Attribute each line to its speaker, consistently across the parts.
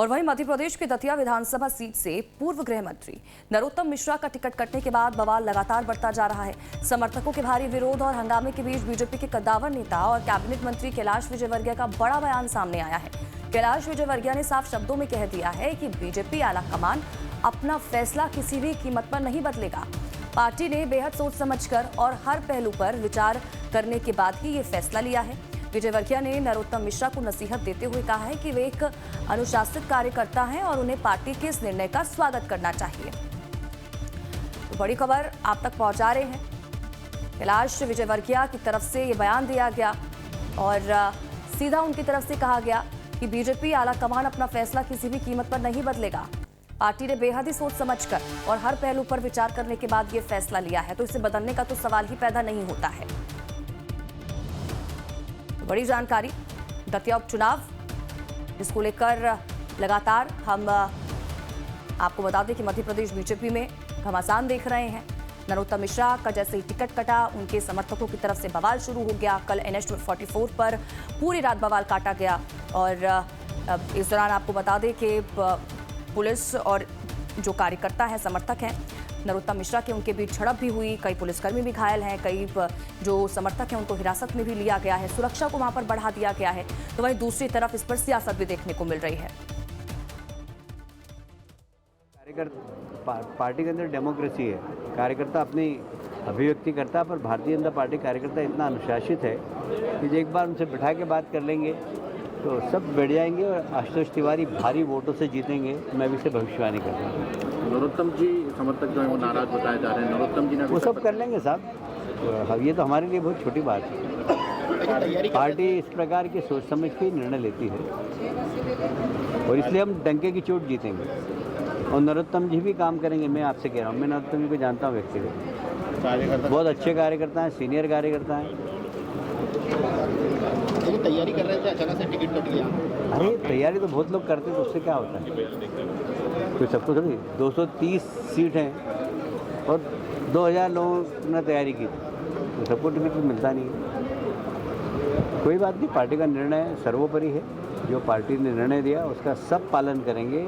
Speaker 1: और वहीं मध्य प्रदेश की दतिया विधानसभा सीट से पूर्व गृह मंत्री नरोत्तम मिश्रा का टिकट कटने के बाद बवाल लगातार बढ़ता जा रहा है। समर्थकों के भारी विरोध और हंगामे के बीच बीजेपी के कद्दावर नेता और कैबिनेट मंत्री कैलाश विजयवर्गीय का बड़ा बयान सामने आया है। कैलाश विजयवर्गीय ने साफ शब्दों में कह दिया है कि बीजेपी आला कमान अपना फैसला किसी भी कीमत पर नहीं बदलेगा। पार्टी ने बेहद सोच समझकर और हर पहलू पर विचार करने के बाद ही ये फैसला लिया है। विजयवर्गीय ने नरोत्तम मिश्रा को नसीहत देते हुए कहा है कि वे एक अनुशासित कार्यकर्ता हैं और उन्हें पार्टी के इस निर्णय का स्वागत करना चाहिए। तो बड़ी खबर आप तक पहुंचा रहे हैं। कैलाश विजयवर्गीय की तरफ से ये बयान दिया गया और सीधा उनकी तरफ से कहा गया कि बीजेपी आला कमान अपना फैसला किसी भी कीमत पर नहीं बदलेगा। पार्टी ने बेहद ही सोच समझकर और हर पहलू पर विचार करने के बाद ये फैसला लिया है, तो इसे बदलने का तो सवाल ही पैदा नहीं होता है। बड़ी जानकारी दतिया उपचुनाव, इसको लेकर लगातार हम आपको बता दें कि मध्य प्रदेश बीजेपी में घमासान देख रहे हैं। नरोत्तम मिश्रा का जैसे ही टिकट कटा, उनके समर्थकों की तरफ से बवाल शुरू हो गया। कल NH 44 पर पूरी रात बवाल काटा गया और इस दौरान आपको बता दें कि पुलिस और जो कार्यकर्ता हैं, समर्थक हैं नरोत्तम मिश्रा के, उनके बीच झड़प भी हुई। कई पुलिसकर्मी भी घायल हैं, कई जो समर्थक हैं उनको हिरासत में भी लिया गया है। सुरक्षा को वहां पर बढ़ा दिया गया है। तो वहीं दूसरी तरफ इस पर सियासत भी देखने को मिल रही है।
Speaker 2: पार्टी के अंदर डेमोक्रेसी है, कार्यकर्ता अपनी अभिव्यक्ति करता है, पर भारतीय जनता पार्टी कार्यकर्ता इतना अनुशासित है कि एक बार उनसे बिठा के बात कर लेंगे तो सब बैठ जाएंगे और आशुतोष तिवारी भारी वोटों से जीतेंगे। मैं भी इसे भविष्यवाणी कर रहा हूँ।
Speaker 3: नरोत्तम जी समर्थक जो है वो नाराज बताए जा रहे हैं। नरोत्तम जी ने
Speaker 2: वो सब कर लेंगे साहब, ये तो हमारे लिए बहुत छोटी बात है। पार्टी इस प्रकार की सोच समझ के निर्णय लेती है और इसलिए हम डंके की चोट जीतेंगे। और नरोत्तम जी भी काम करेंगे, मैं आपसे कह रहा हूँ। मैं नरोत्तम जी को जानता हूँ व्यक्तिगत, बहुत अच्छे कार्यकर्ता हैं, सीनियर कार्यकर्ता हैं।
Speaker 3: तैयारी कर रहे थे, अचानक से टिकट कट गया।
Speaker 2: अरे तैयारी तो बहुत लोग करते हैं, तो उससे क्या होता है? कोई सबको थोड़ी 230 सीट हैं और 2000 लोगों ने तैयारी की, तो सबको टिकट तो मिलता नहीं है। कोई बात नहीं, पार्टी का निर्णय सर्वोपरि है। जो पार्टी ने निर्णय दिया उसका सब पालन करेंगे।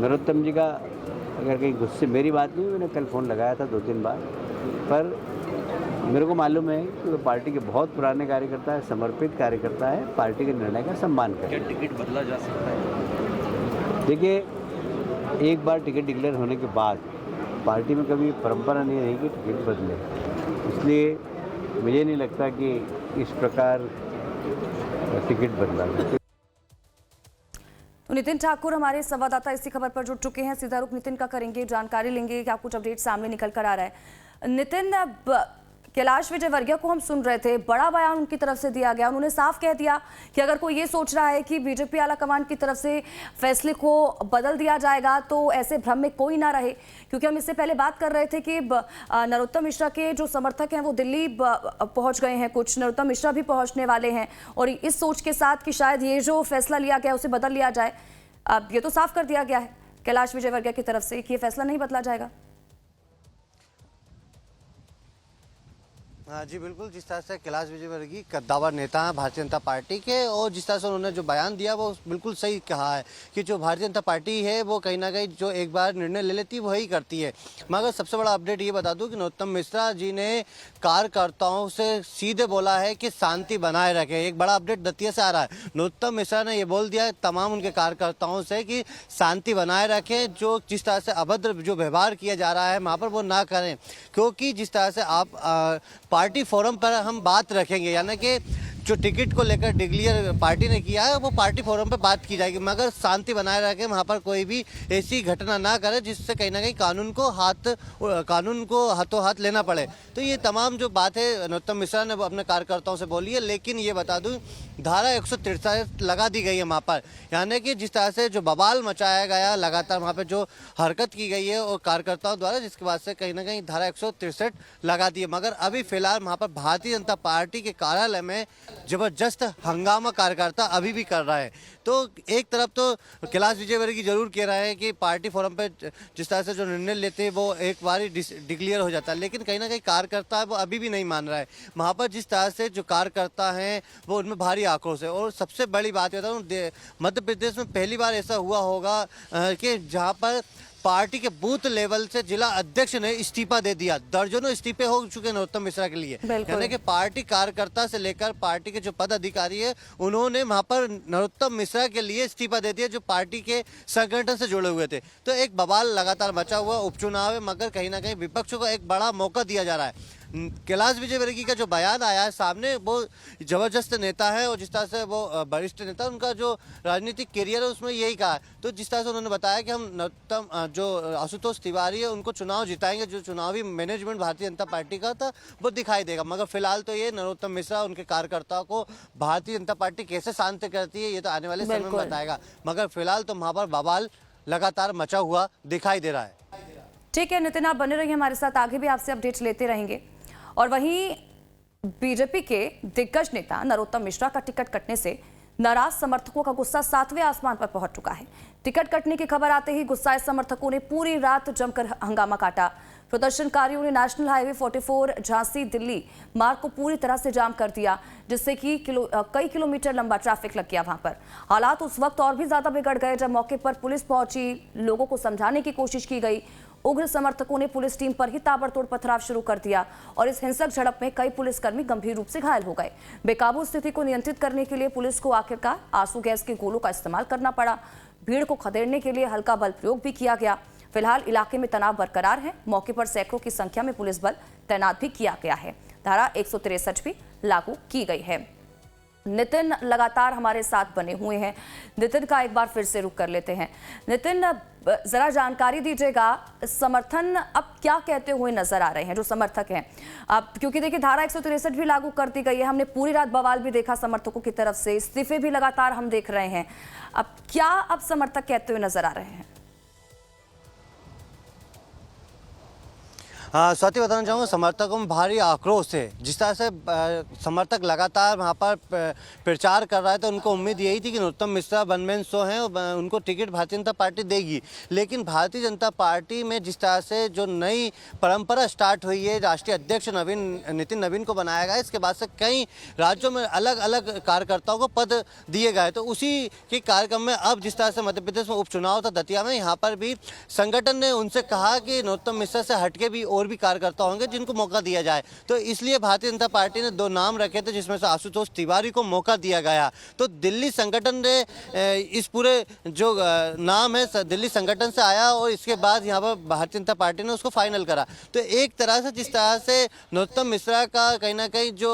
Speaker 2: नरोत्तम जी का अगर कहीं गुस्से, मेरी बात नहीं, मैंने कल फ़ोन लगाया था 2-3 बार, पर मेरे को मालूम है कि वो पार्टी के बहुत पुराने कार्यकर्ता है, समर्पित कार्यकर्ता है, पार्टी के निर्णय का सम्मान करें।
Speaker 3: क्या टिकट बदला जा सकता है?
Speaker 2: देखिए, एक बार टिकट डिक्लेयर होने के बाद पार्टी में कभी परंपरा नहीं रही कि टिकट बदले, इसलिए मुझे नहीं लगता कि इस प्रकार टिकट बदला जाए।
Speaker 1: तो नितिन ठाकुर हमारे संवाददाता इसी खबर पर जुड़ चुके हैं। सीधा रुख नितिन का करेंगे, जानकारी लेंगे क्या कुछ अपडेट सामने निकल कर आ रहा है। नितिन, कैलाश विजयवर्गीय को हम सुन रहे थे, बड़ा बयान उनकी तरफ से दिया गया। उन्होंने साफ कह दिया कि अगर कोई ये सोच रहा है कि बीजेपी आला कमान की तरफ से फैसले को बदल दिया जाएगा तो ऐसे भ्रम में कोई ना रहे, क्योंकि हम इससे पहले बात कर रहे थे कि नरोत्तम मिश्रा के जो समर्थक हैं वो दिल्ली पहुंच गए हैं, कुछ नरोत्तम मिश्रा भी पहुंचने वाले हैं और इस सोच के साथ कि शायद ये जो फैसला लिया गया उसे बदल लिया जाए। अब ये तो साफ कर दिया गया है कैलाश विजयवर्गीय की तरफ से कि ये फैसला नहीं बदला जाएगा।
Speaker 4: हाँ जी बिल्कुल, जिस तरह से कैलाश विजयवर्गीय कद्दावर नेता हैं भारतीय जनता पार्टी के, और जिस तरह से उन्होंने जो बयान दिया वो बिल्कुल सही कहा है कि जो भारतीय जनता पार्टी है वो कहीं ना कहीं जो एक बार निर्णय ले लेती है वही करती है। मगर सबसे बड़ा अपडेट ये बता दूं कि नरोत्तम मिश्रा जी ने कार्यकर्ताओं से सीधे बोला है कि शांति बनाए रखें। एक बड़ा अपडेट दतिया से आ रहा है। नरोत्तम मिश्रा ने ये बोल दिया तमाम उनके कार्यकर्ताओं से कि शांति बनाए रखें, जो जिस तरह से अभद्र जो व्यवहार किया जा रहा है वहाँ पर वो ना करें, क्योंकि जिस तरह से आप पार्टी फोरम पर हम बात रखेंगे, यानी कि जो टिकट को लेकर डिक्लेयर पार्टी ने किया है वो पार्टी फोरम पर बात की जाएगी, मगर शांति बनाए रखें, वहाँ पर कोई भी ऐसी घटना ना करे जिससे कहीं ना कहीं कानून को हाथों हाथ लेना पड़े। तो ये तमाम जो बात है नरोत्तम मिश्रा ने अपने कार्यकर्ताओं से बोली है। लेकिन ये बता दूं, धारा 163 लगा दी गई है वहाँ पर, यानी कि जिस तरह से जो बवाल मचाया गया, लगातार वहाँ पर जो हरकत की गई है और कार्यकर्ताओं द्वारा, जिसके बाद से कहीं ना कहीं धारा 163 लगा दी है। मगर अभी फिलहाल वहाँ पर भारतीय जनता पार्टी के कार्यालय में जबरदस्त हंगामा कार्यकर्ता अभी भी कर रहा है। तो एक तरफ तो कैलाश विजयवर्गीय जरूर कह रहा है कि पार्टी फोरम पे जिस तरह से जो निर्णय लेते हैं वो एक बार ही डिक्लेयर हो जाता है, लेकिन कहीं ना कहीं कार्यकर्ता है वो अभी भी नहीं मान रहा है। वहाँ पर जिस तरह से जो कार्यकर्ता हैं वो उनमें भारी आक्रोश है। और सबसे बड़ी बात बता दूँ, मध्य प्रदेश में पहली बार ऐसा हुआ होगा कि जहाँ पर पार्टी के बूथ लेवल से जिला अध्यक्ष ने इस्तीफा दे दिया। दर्जनों इस्तीफे हो चुके हैं नरोत्तम मिश्रा के लिए, यानी कि पार्टी कार्यकर्ता से लेकर पार्टी के जो पदाधिकारी है उन्होंने वहां पर नरोत्तम मिश्रा के लिए इस्तीफा दे दिया, जो पार्टी के संगठन से जुड़े हुए थे। तो एक बवाल लगातार मचा हुआ उपचुनाव है, मगर कहीं ना कहीं विपक्ष को एक बड़ा मौका दिया जा रहा है। कैलाश विजयवर्गीय का जो बयान आया है सामने, वो जबरदस्त नेता है और जिस तरह से वो वरिष्ठ नेता, उनका जो राजनीतिक करियर है उसमें यही कहा। तो जिस तरह से उन्होंने बताया कि हम नरोत्तम जो आशुतोष तिवारी है उनको चुनाव जिताएंगे, जो चुनावी मैनेजमेंट भारतीय जनता पार्टी का था वो दिखाई देगा। मगर फिलहाल तो ये नरोत्तम मिश्रा उनके कार्यकर्ताओं को भारतीय जनता पार्टी कैसे शांत करती है ये तो आने वाले समय में बताएगा। मगर फिलहाल तो वहाँ पर बवाल लगातार मचा हुआ दिखाई दे रहा है।
Speaker 1: ठीक है नितिन, आप बने रहिए हमारे साथ, आगे भी आपसे अपडेट्स लेते रहेंगे। और वहीं बीजेपी के दिग्गज नेता नरोत्तम मिश्रा का टिकट कटने से नाराज समर्थकों का गुस्सा 7वें आसमान पर पहुंच चुका है। टिकट कटने की खबर आते ही गुस्साए समर्थकों ने पूरी रात जमकर हंगामा काटा। प्रदर्शनकारियों ने नेशनल हाईवे 44 झांसी दिल्ली मार्ग को पूरी तरह से जाम कर दिया, जिससे कि कई किलोमीटर लंबा ट्रैफिक लग गया। वहां पर हालात उस वक्त और भी ज्यादा बिगड़ गए जब मौके पर पुलिस पहुंची, लोगों को समझाने की कोशिश की गई। उग्र समर्थकों ने पुलिस टीम पर ही ताबड़तोड़ पथराव शुरू कर दिया और इस हिंसक झड़प में कई पुलिसकर्मी गंभीर रूप से घायल हो गए। बेकाबू स्थिति को नियंत्रित करने के लिए पुलिस को आखिरकार आंसू गैस के गोलों का इस्तेमाल करना पड़ा। भीड़ को खदेड़ने के लिए हल्का बल प्रयोग भी किया गया। फिलहाल इलाके में तनाव बरकरार है। मौके पर सैकड़ों की संख्या में पुलिस बल तैनात भी किया गया है। धारा 163 भी लागू की गई है। नितिन लगातार हमारे साथ बने हुए हैं। नितिन का एक बार फिर से रुख कर लेते हैं। नितिन, जरा जानकारी दीजिएगा, समर्थन अब क्या कहते हुए नजर आ रहे हैं जो समर्थक हैं? अब क्योंकि देखिए धारा 163 भी लागू कर दी गई है, हमने पूरी रात बवाल भी देखा समर्थकों की तरफ से, इस्तीफे भी लगातार हम देख रहे हैं। अब क्या समर्थक कहते हुए नजर आ रहे हैं?
Speaker 4: हाँ, स्वाति बताना चाहूँगा, समर्थकों में भारी आक्रोश है। जिस तरह से समर्थक लगातार वहाँ पर प्रचार कर रहा है, तो उनको उम्मीद यही थी कि Narottam Mishra one man show हैं और उनको टिकट भारतीय जनता पार्टी देगी। लेकिन भारतीय जनता पार्टी में जिस तरह से जो नई परंपरा स्टार्ट हुई है, राष्ट्रीय अध्यक्ष नितिन नवीन को बनाया गया, इसके बाद से कई राज्यों में अलग अलग कार्यकर्ताओं को पद दिए गए। तो उसी के कार्यक्रम में अब जिस तरह से मध्य प्रदेश में उपचुनाव था दतिया में, यहाँ पर भी संगठन ने उनसे कहा कि नरोत्तम मिश्रा से हटके भी और भी कार्यकर्ता होंगे जिनको मौका दिया जाए। तो इसलिए भारतीय जनता पार्टी ने 2 नाम रखे थे, जिसमें से आशुतोष तिवारी को मौका दिया गया। तो दिल्ली संगठन ने इस पूरे जो नाम है दिल्ली संगठन से आया और इसके बाद यहाँ पर भारतीय जनता पार्टी ने उसको फाइनल करा। तो एक तरह से जिस तरह से नरोत्तम मिश्रा का कहीं ना कहीं जो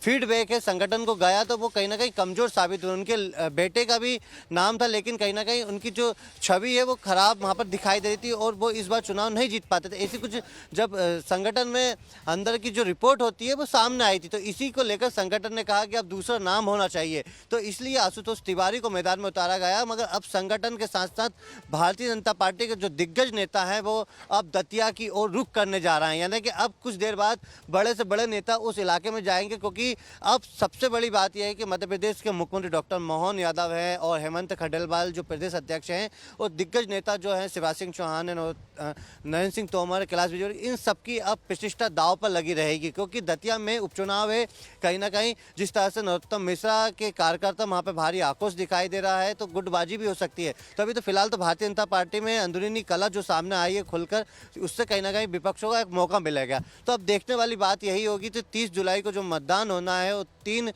Speaker 4: फीडबैक है संगठन को गया, तो वो कहीं ना कहीं कमजोर साबित हुआ। उनके बेटे का भी नाम था, लेकिन कहीं ना कहीं उनकी जो छवि है वो खराब वहाँ पर दिखाई दे रही थी और वो इस बार चुनाव नहीं जीत पाते थे। ऐसी कुछ जब संगठन में अंदर की जो रिपोर्ट होती है वो सामने आई थी, तो इसी को लेकर संगठन ने कहा कि अब दूसरा नाम होना चाहिए। तो इसलिए आशुतोष तिवारी को मैदान में उतारा गया। मगर अब संगठन के साथ साथ भारतीय जनता पार्टी के जो दिग्गज नेता हैं वो अब दतिया की ओर रुख करने जा रहे हैं, यानी कि अब कुछ देर बाद बड़े से बड़े नेता उस इलाके में जाएंगे। क्योंकि अब सबसे बड़ी बात यह है कि मध्य प्रदेश के मुख्यमंत्री डॉक्टर मोहन यादव हैं और हेमंत खंडेलवाल जो प्रदेश अध्यक्ष हैं, और दिग्गज नेता जो हैं शिवराज सिंह चौहान, नरेंद्र सिंह तोमर, कैलाश विजयवर्गीय, इन सबकी अब प्रतिष्ठा दांव पर लगी रहेगी। क्योंकि दतिया में उपचुनाव है, कहीं ना कहीं जिस तरह से नरोत्तम मिश्रा के कार्यकर्ता वहाँ पे भारी आक्रोश दिखाई दे रहा है, तो गुटबाजी भी हो सकती है। तो अभी तो फिलहाल तो भारतीय जनता पार्टी में अंदरूनी कला जो सामने आई है खुलकर, उससे कहीं ना कहीं विपक्षों का एक मौका मिलेगा। तो अब देखने वाली बात यही होगी कि 30 जुलाई को जो मतदान होना है और 3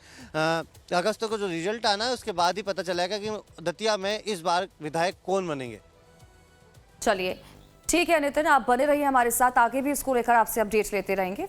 Speaker 4: अगस्त को जो रिजल्ट आना है, उसके बाद ही पता चलेगा कि दतिया में इस बार विधायक कौन बनेंगे।
Speaker 1: चलिए ठीक है नितिन, आप बने रहिए हमारे साथ, आगे भी इसको लेकर आपसे अपडेट्स लेते रहेंगे।